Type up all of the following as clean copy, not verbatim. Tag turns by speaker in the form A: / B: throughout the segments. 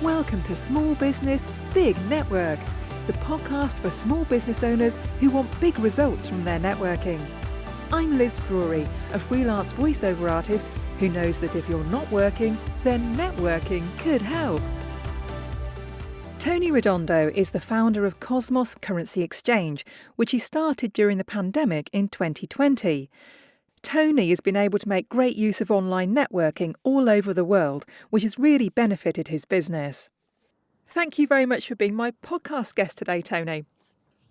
A: Welcome to Small Business, Big Network, the podcast for small business owners who want big results from their networking. I'm Liz Drury, a freelance voiceover artist who knows that if you're not working, then networking could help. Tony Redondo is the founder of Cosmos Currency Exchange, which he started during the pandemic in 2020. Tony has been able to make great use of online networking all over the world, which has really benefited his business. Thank you very much for being my podcast guest today, Tony.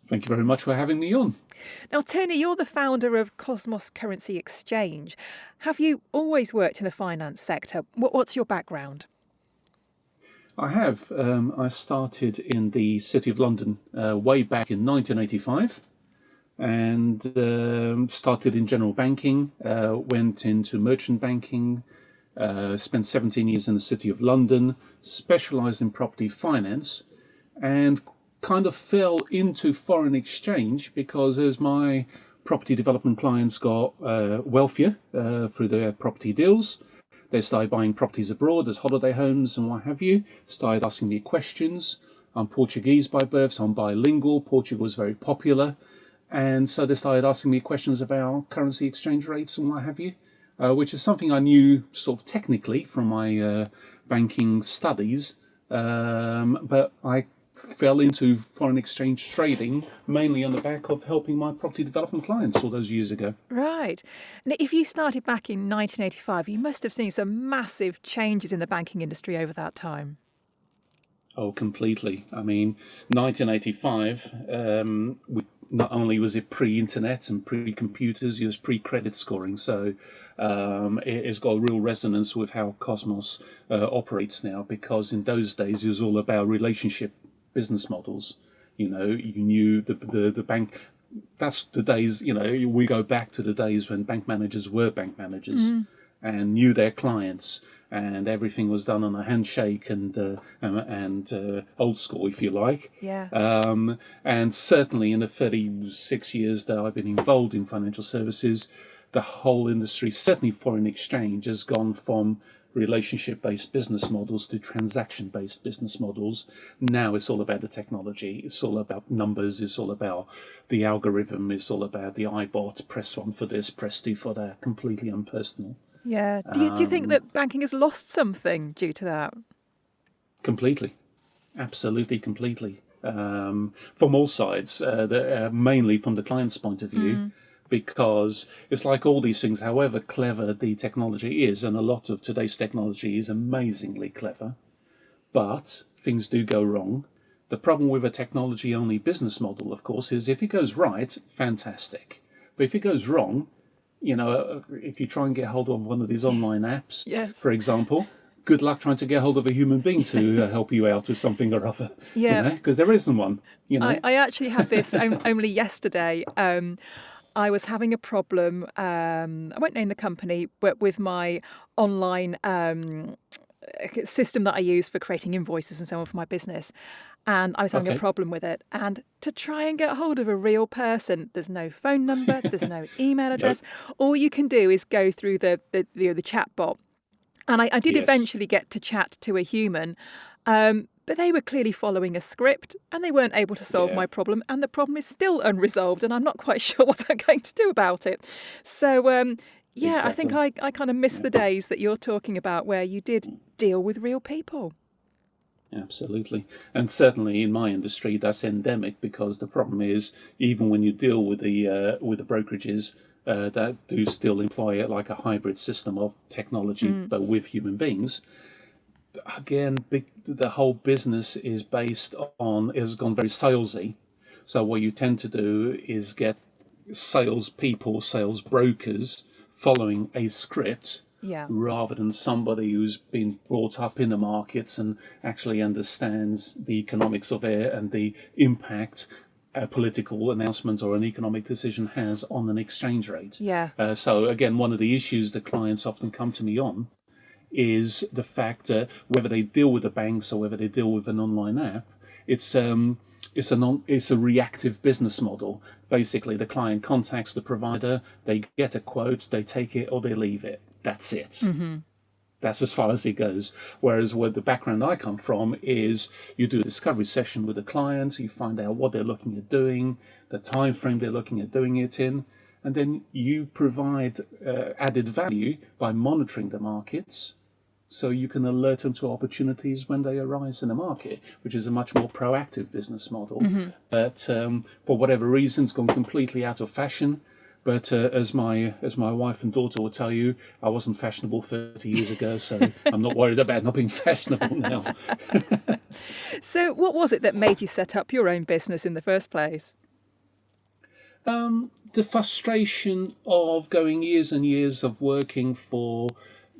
B: Thank you very much for having me on.
A: Now, Tony, you're the founder of Cosmos Currency Exchange. Have you always worked in the finance sector? What's your background?
B: I have. I started in the City of London way back in 1985 and started in general banking, went into merchant banking, spent 17 years in the City of London, specialised in property finance, and kind of fell into foreign exchange because as my property development clients got wealthier through their property deals, they started buying properties abroad as holiday homes and what have you, started asking me questions. I'm Portuguese by birth, so I'm bilingual. Portugal was very popular. And so they started asking me questions about currency exchange rates and what have you, which is something I knew sort of technically from my banking studies. But I fell into foreign exchange trading mainly on the back of helping my property development clients all those years ago.
A: Right. And if you started back in 1985, you must have seen some massive changes in the banking industry over that time.
B: Oh, completely. I mean, 1985, not only was it pre-internet and pre-computers, it was pre-credit scoring. So it has got a real resonance with how Cosmos operates now, because in those days it was all about relationship business models. You know, you knew the bank. That's the days, you know, we go back to the days when bank managers were bank managers and knew their clients, and everything was done on a handshake and old school, if you like.
A: Yeah.
B: And certainly in the 36 years that I've been involved in financial services, the whole industry, certainly foreign exchange, has gone from relationship-based business models to transaction-based business models. Now it's all about the technology. It's all about numbers. It's all about the algorithm. It's all about the iBot. Press one for this, press two for that. Completely impersonal.
A: Yeah. Do you think that banking has lost something due to that?
B: Completely. Absolutely, completely. From all sides, mainly from the client's point of view. Because it's like all these things, however clever the technology is, and a lot of today's technology is amazingly clever, but things do go wrong. The problem with a technology-only business model, of course, is if it goes right, fantastic. But if it goes wrong, you know, if you try and get hold of one of these online apps,
A: Yes.
B: for example, good luck trying to get hold of a human being to help you out with something or other.
A: Yeah.
B: You know, because there isn't one. You know,
A: I actually had this only yesterday. I was having a problem, I won't name the company, but with my online system that I use for creating invoices and so on for my business. And I was having a problem with it. And to try and get hold of a real person, there's no phone number, there's no email address. Nope. All you can do is go through the chat bot. And I did eventually get to chat to a human. But they were clearly following a script and they weren't able to solve my problem. And the problem is still unresolved and I'm not quite sure what I'm going to do about it. So, exactly. I think I kind of miss the days that you're talking about where you did deal with real people.
B: Absolutely. And certainly in my industry, that's endemic, because the problem is even when you deal with the brokerages, that do still employ like a hybrid system of technology, but with human beings. Again, the whole business has gone very salesy. So what you tend to do is get salespeople, sales brokers following a script, rather than somebody who's been brought up in the markets and actually understands the economics of it and the impact a political announcement or an economic decision has on an exchange rate. So again, one of the issues that clients often come to me on is the fact that whether they deal with the banks or whether they deal with an online app, it's a reactive business model. Basically, the client contacts the provider, they get a quote, they take it or they leave it. That's it. That's as far as it goes. Whereas where the background I come from is you do a discovery session with a client, you find out what they're looking at doing, the time frame they're looking at doing it in, and then you provide added value by monitoring the markets, so you can alert them to opportunities when they arise in the market, which is a much more proactive business model. But for whatever reason, it's gone completely out of fashion. But as my wife and daughter will tell you, I wasn't fashionable 30 years ago, so I'm not worried about not being fashionable now.
A: So what was it that made you set up your own business in the first place?
B: The frustration of going years and years of working for,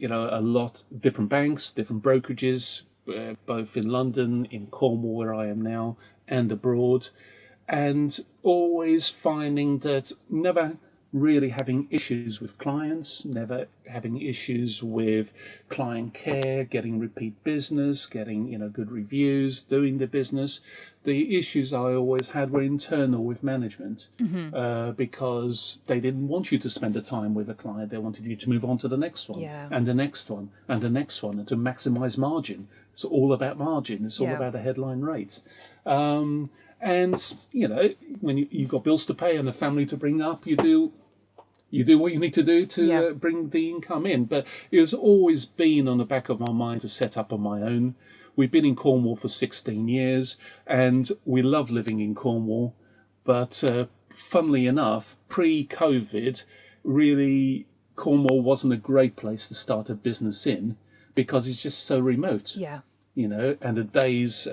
B: a lot different banks, different brokerages, both in London, in Cornwall, where I am now, and abroad, and always finding that never really having issues with clients, never having issues with client care, getting repeat business, getting good reviews, doing the business. The issues I always had were internal with management, because they didn't want you to spend the time with a client. They wanted you to move on to the next one, and the next one, and the next one, and to maximize margin. It's all about margin. It's all about the headline rate. And when you've got bills to pay and a family to bring up, you do what you need to do to bring the income in. But it has always been on the back of my mind to set up on my own. We've been in Cornwall for 16 years, and we love living in Cornwall. But funnily enough, pre-COVID, really, Cornwall wasn't a great place to start a business in because it's just so remote. And the days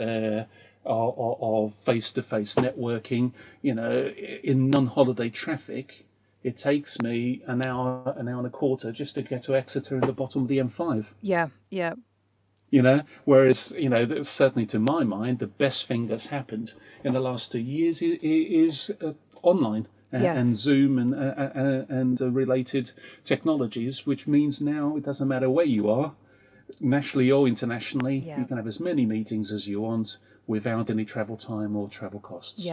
B: of face-to-face networking, in non-holiday traffic, it takes me an hour and a quarter just to get to Exeter in the bottom of the M5. Whereas, certainly to my mind, the best thing that's happened in the last 2 years is online and Zoom and related technologies, which means now it doesn't matter where you are, nationally or internationally, you can have as many meetings as you want without any travel time or travel costs.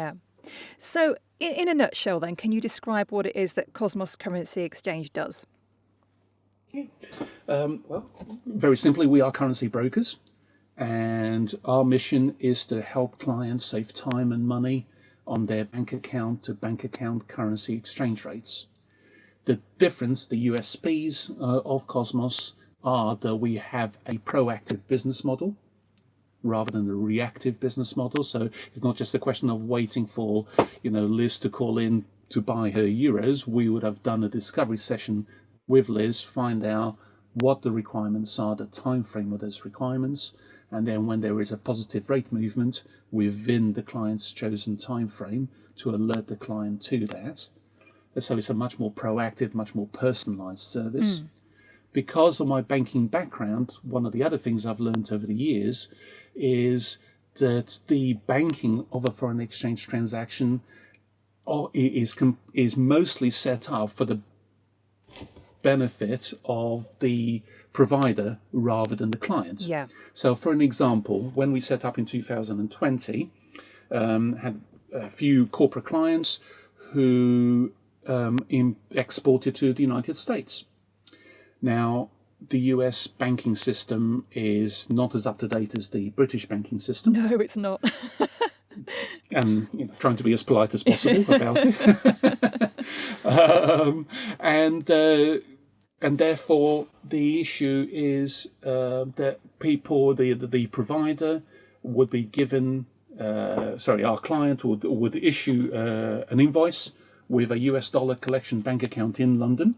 A: So in a nutshell then, can you describe what it is that Cosmos Currency Exchange does?
B: Well, very simply, we are currency brokers, and our mission is to help clients save time and money on their bank account to bank account currency exchange rates. The difference, the USPs of Cosmos are that we have a proactive business model rather than a reactive business model. So it's not just a question of waiting for, Liz to call in to buy her euros. We would have done a discovery session with Liz, find out what the requirements are, the time frame of those requirements, and then when there is a positive rate movement within the client's chosen time frame, to alert the client to that. So it's a much more proactive, much more personalized service. Because of my banking background, one of the other things I've learned over the years is that the banking of a foreign exchange transaction is mostly set up for the benefit of the provider rather than the client. So for an example, when we set up in 2020, had a few corporate clients who exported to the United States. Now, the US banking system is not as up to date as the British banking system.
A: No, it's not.
B: And trying to be as polite as possible about it. And therefore, the issue is that people, the provider, would be given, our client would issue an invoice with a US dollar collection bank account in London.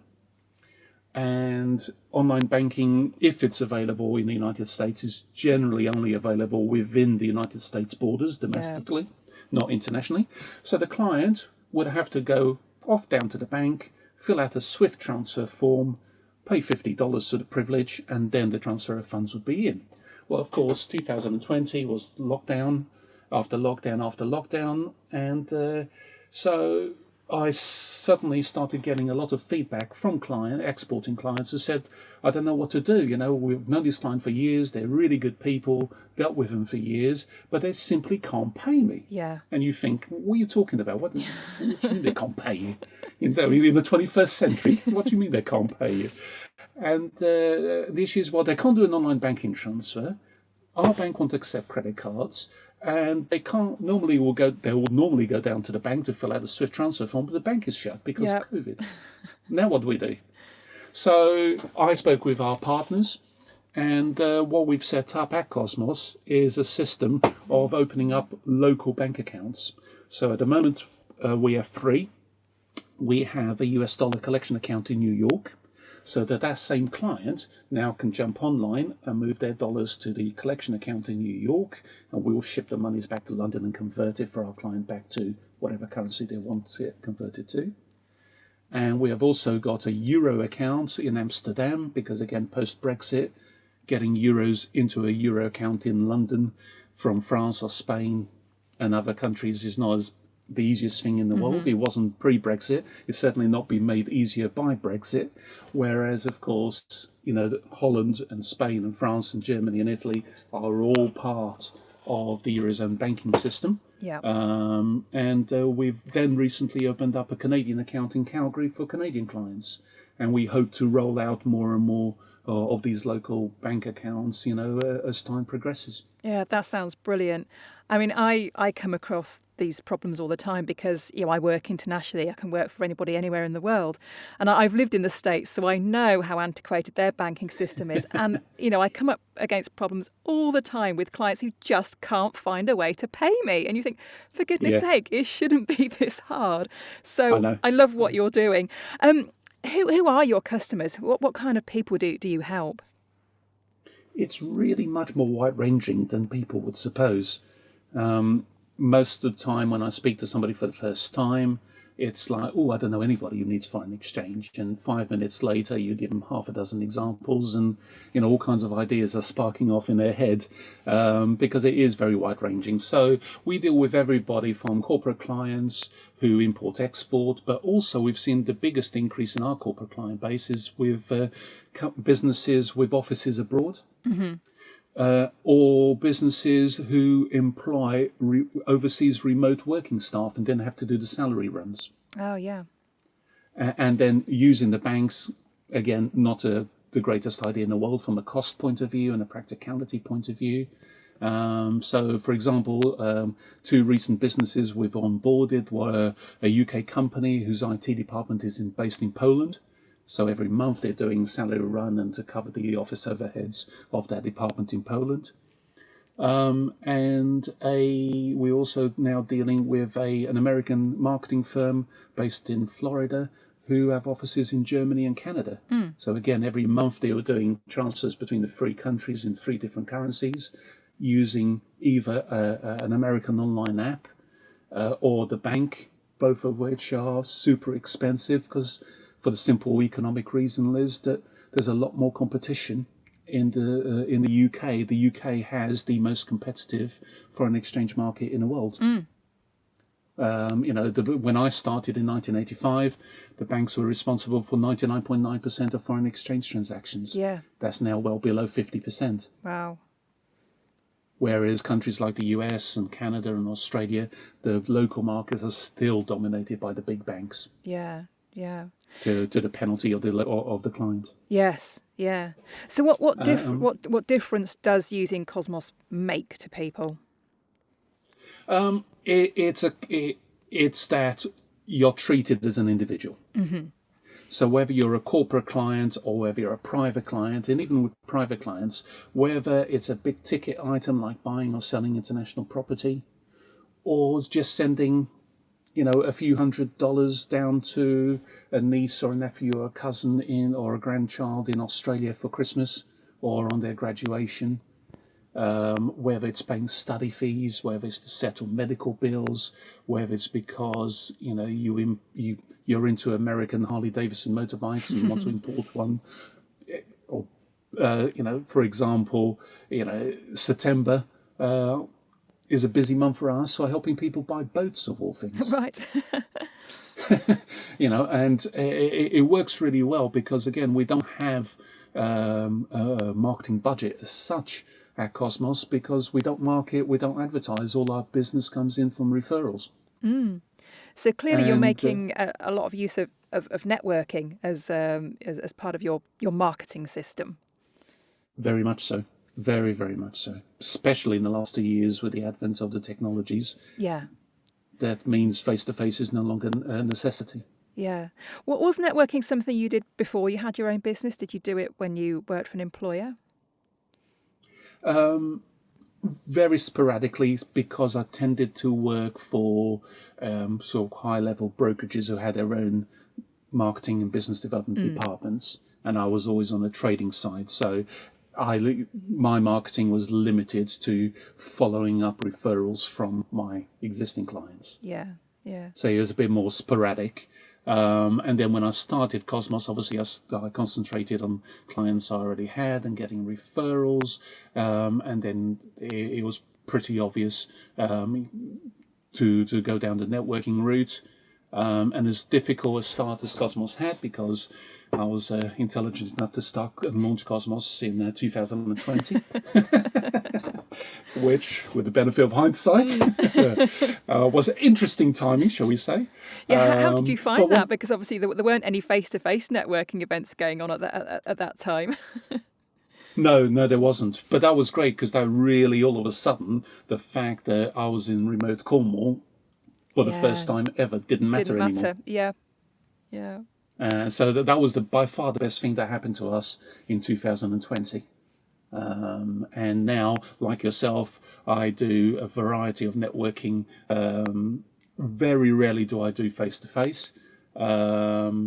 B: And online banking, if it's available in the United States, is generally only available within the United States borders domestically, not internationally. So the client would have to go off down to the bank, fill out a SWIFT transfer form, pay $50 for the privilege, and then the transfer of funds would be in. Well, of course, 2020 was lockdown after lockdown after lockdown, and so I suddenly started getting a lot of feedback from exporting clients who said, I don't know what to do. We've known this client for years. They're really good people, dealt with them for years, but they simply can't pay me. And you think, what are you talking about? What do you mean they can't pay you? In the 21st century, what do you mean they can't pay you? And the issue is, well, they can't do an online banking transfer. Our bank won't accept credit cards, and they can't normally they will normally go down to the bank to fill out a SWIFT transfer form, but the bank is shut because of COVID. Now what do we do? So I spoke with our partners, and what we've set up at Cosmos is a system of opening up local bank accounts. So at the moment, we are free. We have a US dollar collection account in New York, so that same client now can jump online and move their dollars to the collection account in New York, and we'll ship the monies back to London and convert it for our client back to whatever currency they want it converted to. And we have also got a Euro account in Amsterdam, because again, post-Brexit, getting euros into a Euro account in London from France or Spain and other countries is not the easiest thing in the world. It wasn't pre-Brexit. It's certainly not been made easier by Brexit. Whereas, of course, Holland and Spain and France and Germany and Italy are all part of the Eurozone banking system.
A: Yeah.
B: And we've then recently opened up a Canadian account in Calgary for Canadian clients. And we hope to roll out more and more of these local bank accounts, as time progresses.
A: Yeah, that sounds brilliant. I mean, I come across these problems all the time because, I work internationally. I can work for anybody anywhere in the world. And I've lived in the States, so I know how antiquated their banking system is. And, I come up against problems all the time with clients who just can't find a way to pay me. And you think, for goodness sake, it shouldn't be this hard. So I love what you're doing. Who are your customers? What kind of people do you help?
B: It's really much more wide-ranging than people would suppose. Most of the time when I speak to somebody for the first time, it's like, I don't know anybody who needs foreign exchange. And 5 minutes later, you give them half a dozen examples and, all kinds of ideas are sparking off in their head because it is very wide-ranging. So we deal with everybody from corporate clients who import-export, but also we've seen the biggest increase in our corporate client base is with businesses with offices abroad. Or businesses who employ overseas remote working staff and then have to do the salary runs.
A: Oh, yeah.
B: And then using the banks, again, not the greatest idea in the world from a cost point of view and a practicality point of view. So, for example, two recent businesses we've onboarded were a UK company whose IT department is based in Poland. So every month they're doing salary run and to cover the office overheads of that department in Poland. And we're also now dealing with an American marketing firm based in Florida who have offices in Germany and Canada. So again, every month they were doing transfers between the three countries in three different currencies using either an American online app or the bank, both of which are super expensive because for the simple economic reason, Liz, that there's a lot more competition in the UK. The UK has the most competitive foreign exchange market in the world. When I started in 1985, the banks were responsible for 99.9% of foreign exchange transactions.
A: Yeah.
B: That's now well below 50%.
A: Wow.
B: Whereas countries like the US and Canada and Australia, the local markets are still dominated by the big banks.
A: Yeah. Yeah.
B: To the penalty of the client.
A: Yes, yeah. So what difference does using Cosmos make to people?
B: It's that you're treated as an individual. So whether you're a corporate client or whether you're a private client, and even with private clients, whether it's a big ticket item like buying or selling international property, or just sending a few $100s down to a niece or a nephew or a cousin or a grandchild in Australia for Christmas or on their graduation, whether it's paying study fees, whether it's to settle medical bills, whether it's because you're into American Harley Davidson motorbikes and want to import one, or for example, September is a busy month for us, so helping people buy boats of all things.
A: Right.
B: And it works really well because, again, we don't have a marketing budget as such at Cosmos because we don't market, we don't advertise. All our business comes in from referrals.
A: So clearly you're
B: And
A: making a lot of use of networking as part of your marketing system.
B: very much so. Very, very much so. Especially in the last 2 years with the advent of the technologies.
A: Yeah.
B: That means face-to-face is no longer a necessity.
A: Yeah. Well, was networking something you did before you had your own business? Did you do it when you worked for an employer?
B: Very sporadically, because I tended to work for sort of high-level brokerages who had their own marketing and business development departments, and I was always on the trading side. So my marketing was limited to following up referrals from my existing clients.
A: Yeah. Yeah.
B: So it was a bit more sporadic. And then when I started Cosmos, obviously I concentrated on clients I already had and getting referrals. And then it was pretty obvious to go down the networking route. And as difficult a start as Cosmos had, because I was intelligent enough to start and launch Cosmos in 2020, which, with the benefit of hindsight, was an interesting timing, shall we say.
A: Yeah, how did you find that? Because obviously there weren't any face-to-face networking events going on at that time.
B: No, there wasn't. But that was great, because that really, all of a sudden, the fact that I was in remote Cornwall for the first time ever didn't matter anymore.
A: Yeah, yeah.
B: So that was by far the best thing that happened to us in 2020. And now, like yourself, I do a variety of networking. Very rarely do I do face-to-face. But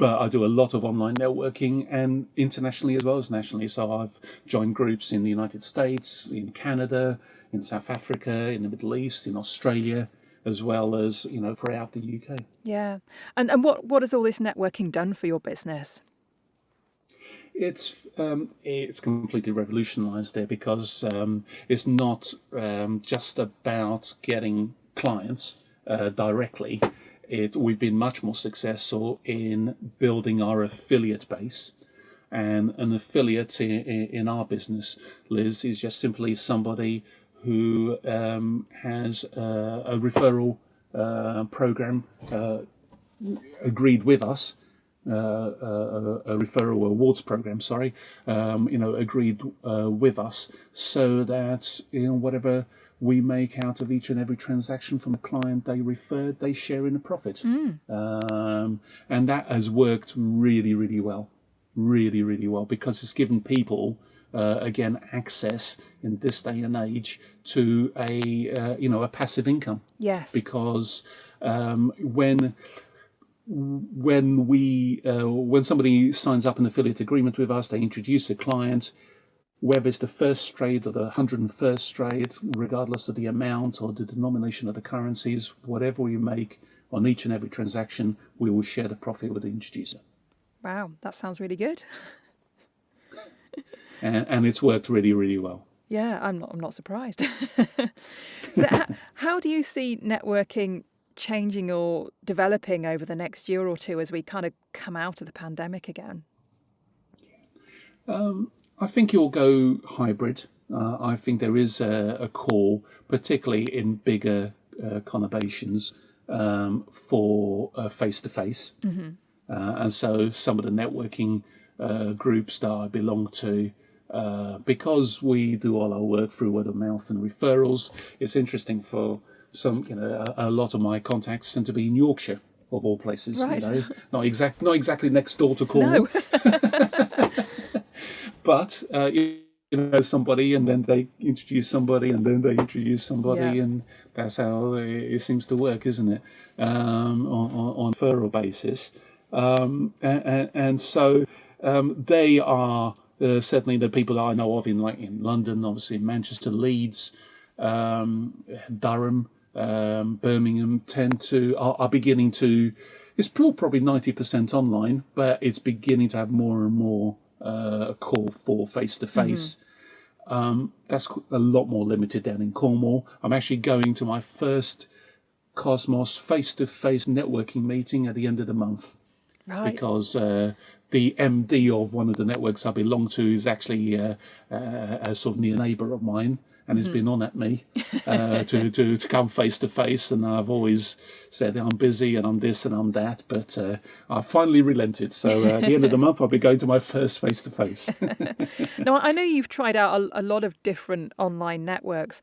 B: I do a lot of online networking, and internationally as well as nationally. So I've joined groups in the United States, in Canada, in South Africa, in the Middle East, in Australia, as well as, throughout the UK.
A: Yeah. And what has all this networking done for your business?
B: It's completely revolutionized it, because it's not just about getting clients directly. We've been much more successful in building our affiliate base. And an affiliate in our business, Liz, is just simply somebody who has a referral program agreed with us, a referral awards program, agreed with us, so that whatever we make out of each and every transaction from a client they referred, they share in the profit. And that has worked really, really well. Really, really well, because it's given people again access in this day and age to a passive income.
A: Yes.
B: Because when somebody signs up an affiliate agreement with us, they introduce a client, whether it's the first trade or the 101st trade, regardless of the amount or the denomination of the currencies, whatever we make on each and every transaction, we will share the profit with the introducer.
A: Wow, that sounds really good.
B: And it's worked really, really well.
A: Yeah, I'm not surprised. So how do you see networking changing or developing over the next year or two as we kind of come out of the pandemic again?
B: I think you'll go hybrid. I think there is a call, particularly in bigger conurbations, for face-to-face. And so some of the networking groups that I belong to, because we do all our work through word of mouth and referrals, it's interesting for some, a lot of my contacts tend to be in Yorkshire, of all places.
A: Right.
B: Not exactly next door to Cornwall.
A: No.
B: But somebody, and then they introduce somebody, and then they introduce somebody, and that's how it seems to work, isn't it? On a referral basis. And so they are certainly the people that I know of in London, obviously Manchester, Leeds, Durham, Birmingham are beginning to. It's still probably 90% online, but it's beginning to have more and more call for face-to-face. That's a lot more limited down in Cornwall. I'm actually going to my first Cosmos face-to-face networking meeting at the end of the month.
A: Right.
B: Because the MD of one of the networks I belong to is actually a sort of near neighbour of mine, and has been on at me to come face to face, and I've always said I'm busy and I'm this and I'm that, but I finally relented. So at the end of the month, I'll be going to my first face to face.
A: Now, I know you've tried out a lot of different online networks.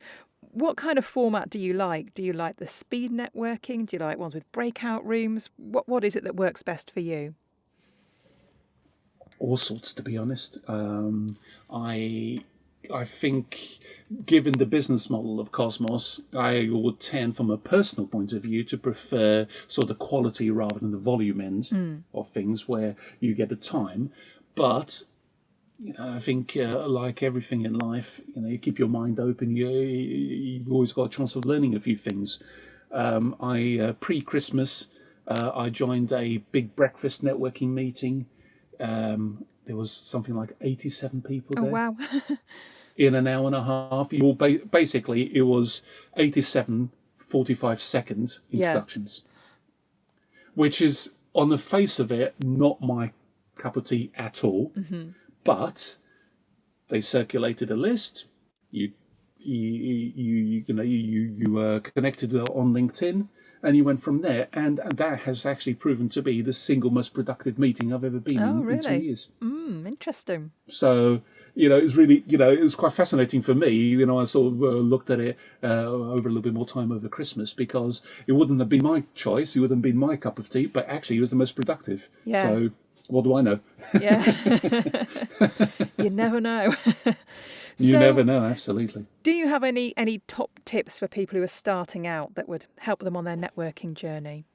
A: What kind of format do you like? Do you like the speed networking? Do you like ones with breakout rooms? What is it that works best for you?
B: All sorts, to be honest. I think, given the business model of Cosmos, I would tend, from a personal point of view, to prefer sort of the quality rather than the volume end of things, where you get the time. But I think, like everything in life, you keep your mind open. You've always got a chance of learning a few things. Pre-Christmas, I joined a big breakfast networking meeting. There was something like 87 people there.
A: Oh, wow.
B: In an hour and a half. Basically, it was 87 45-second introductions, which is, on the face of it, not my cup of tea at all. But they circulated a list. You were connected on LinkedIn, and you went from there. And that has actually proven to be the single most productive meeting I've ever been in 2 years.
A: Interesting.
B: So, it's really, it was quite fascinating for me. I sort of looked at it over a little bit more time over Christmas, because it wouldn't have been my choice. It wouldn't have been my cup of tea, but actually it was the most productive.
A: Yeah.
B: So what do I know?
A: Yeah. You never know.
B: You never know, absolutely.
A: Do you have any top tips for people who are starting out that would help them on their networking journey?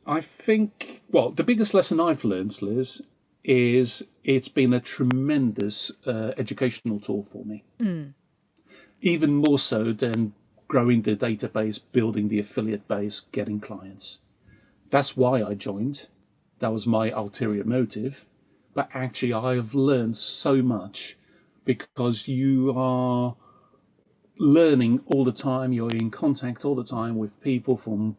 B: I think, the biggest lesson I've learned, Liz, is it's been a tremendous educational tool for me. Even more so than growing the database, building the affiliate base, getting clients. That's why I joined. That was my ulterior motive. But actually, I have learned so much, because you are learning all the time. You're in contact all the time with people from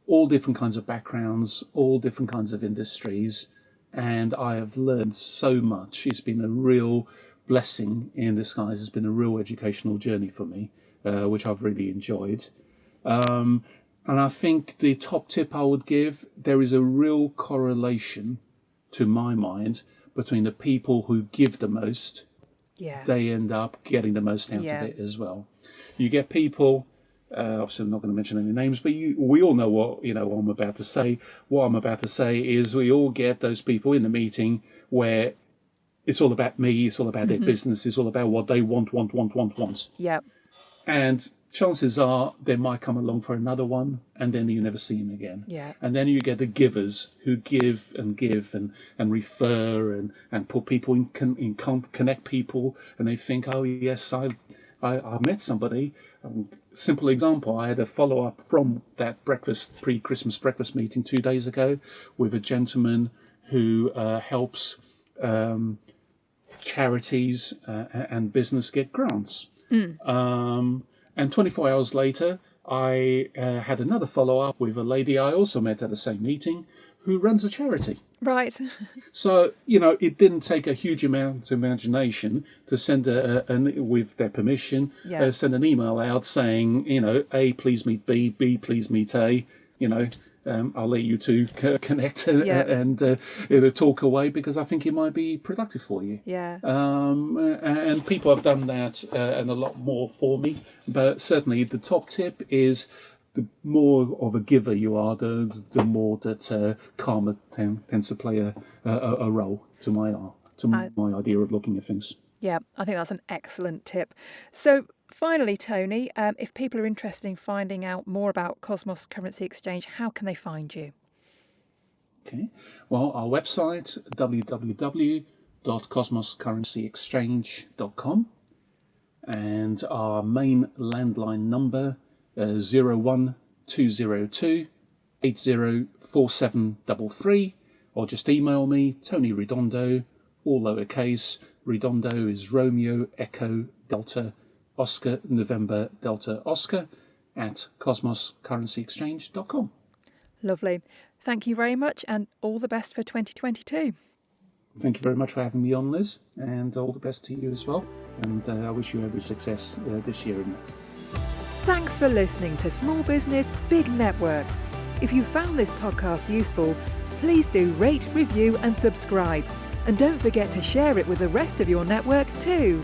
B: all different kinds of backgrounds, all different kinds of industries. And I have learned so much. It's been a real blessing in disguise. It's been a real educational journey for me, which I've really enjoyed. And I think the top tip I would give, there is a real correlation, to my mind, between the people who give the most. They end up getting the most out of it as well. You get people, obviously I'm not going to mention any names, but we all know what I'm about to say. What I'm about to say is, we all get those people in the meeting where it's all about me, it's all about their business, it's all about what they want.
A: Yeah.
B: And chances are they might come along for another one, and then you never see them again.
A: Yeah.
B: And then you get the givers who give and refer and put people in connect people, and they think, oh yes, I met somebody. Simple example, I had a follow-up from that pre-Christmas breakfast meeting 2 days ago with a gentleman who helps charities and business get grants. And 24 hours later, I had another follow-up with a lady I also met at the same meeting, who runs a charity.
A: Right.
B: So, it didn't take a huge amount of imagination to send with their permission, send an email out saying, A, please meet B, B, please meet A, I'll let you two connect and talk away, because I think it might be productive for you.
A: Yeah.
B: And people have done that and a lot more for me. But certainly the top tip is, the more of a giver you are, the more that karma tends to play a role to my idea of looking at things.
A: Yeah, I think that's an excellent tip. So finally, Tony, if people are interested in finding out more about Cosmos Currency Exchange, how can they find you?
B: Okay, well, our website, www.cosmoscurrencyexchange.com, and our main landline number, 01202 804733, or just email me, Tony Redondo, all lowercase. Redondo is Romeo Echo Delta Oscar November Delta Oscar, at cosmoscurrencyexchange.com.
A: Lovely. Thank you very much, and all the best for 2022.
B: Thank you very much for having me on, Liz, and all the best to you as well. And I wish you every success this year and next.
A: Thanks for listening to Small Business, Big Network. If you found this podcast useful, please do rate, review and subscribe. And don't forget to share it with the rest of your network too.